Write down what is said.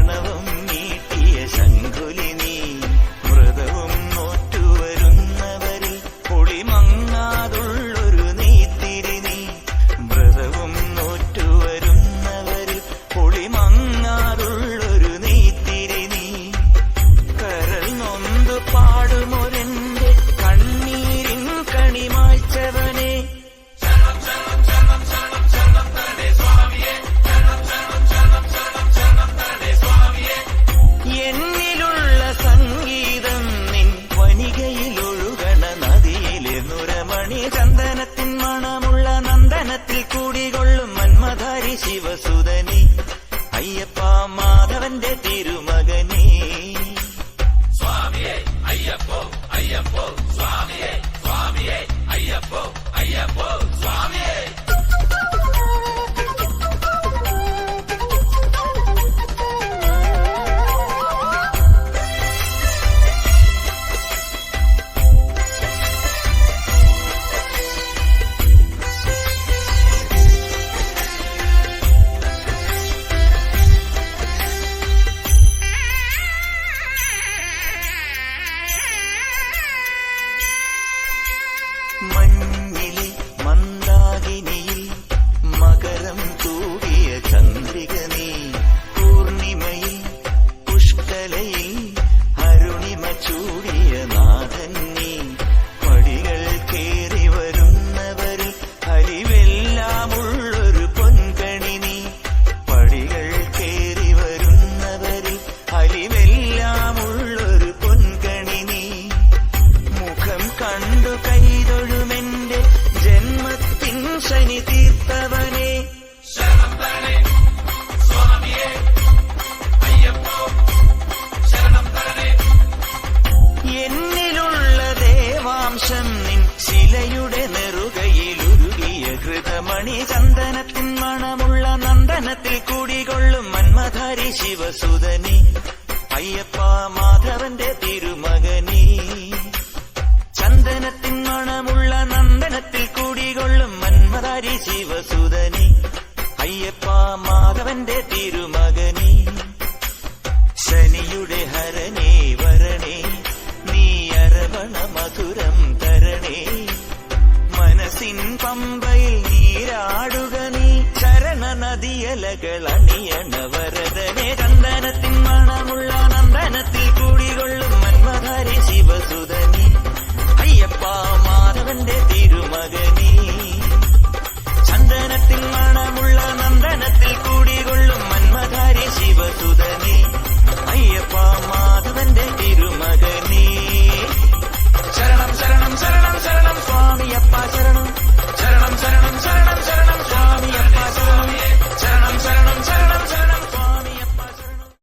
പ്രണവം നീട്ടിയ ശംഖുലി നീ വ്രതവും നോറ്റുവരുന്നവരിൽ പൊളിമങ്ങാതുള്ളൊരു നീത്തിരി നീ വ്രതവും നോറ്റുവരുന്നവരിൽ പൊളിമങ്ങാതുള്ളൊരു നീത്തിരി നീ കരൾ നൊന്തു പാടുമൊരെന്റെ കണ്ണീരിൻ കണിമായ്ച്ചവനെ എന്നിലുള്ള സംഗീതം നിൻ വനികയിലൊഴുകണ നദിയിലെ നുരമണി ചന്ദനത്തിൻ മണമുള്ള നന്ദനത്തിൽ കൂടികൊള്ളും മന്മധാരി ശിവസുതനി അയ്യപ്പ മാധവന്റെ തിരുമകനേ സ്വാമിയേ അയ്യപ്പോ അയ്യപ്പോ സ്വാമിയേ സ്വാമിയേ അയ്യപ്പോ അയ്യപ്പോ സ്വാമിയേ മഞ്ഞിലെ മന്ദാകിനിയിൽ മകരം തൂകിയ ചന്ദ്രിക നീ പൂർണിമയിൽ പുഷ്കലയിൽ അരുണിമ ചൂടിയ നാഥൻ നീ പടികൾ കേറി വരുന്നവരിൽ അലിവെല്ലാമുള്ളൊരു പൊൻകണി നീ പടികൾ കേറി വരുന്നവരിൽ അലിവെല്ലാമുള്ളൊരു പൊൻകണി നീ മുഖം കണ്ടു കൈതൊഴുമെന്റെ ജന്മത്തിൻ ശനി തീർത്തവനെ ശരണം തരണേ സ്വാമിയേ അയ്യപ്പോ ശരണം തരണേ എന്നിലുള്ള ദേവാംശം നിൻ ശിലയുടെ നെറുകയിലുരുകിയ കൃതമണി ചന്ദനത്തിൻ മണമുള്ള നന്ദനത്തിൽ കൂടികൊള്ളും മന്മധാരി ശിവസുതനി അയ്യപ്പ മാധവന്റെ തിരുമകനീ ചന്ദനത്തിൻ മണമുള്ള നന്ദനത്തിൽ കൂടികൊള്ളും മന്മധാരി ശിവസുതനി അയ്യപ്പ മാധവന്റെ തിരുമകനീ ശനിയുടെ ഹരനേ വരണേ നീ അരവണ മധുരം തരണേ മനസ്സിൻ പമ്പയിൽ നീരാടുക നീ ചരണ നദിയലകളണി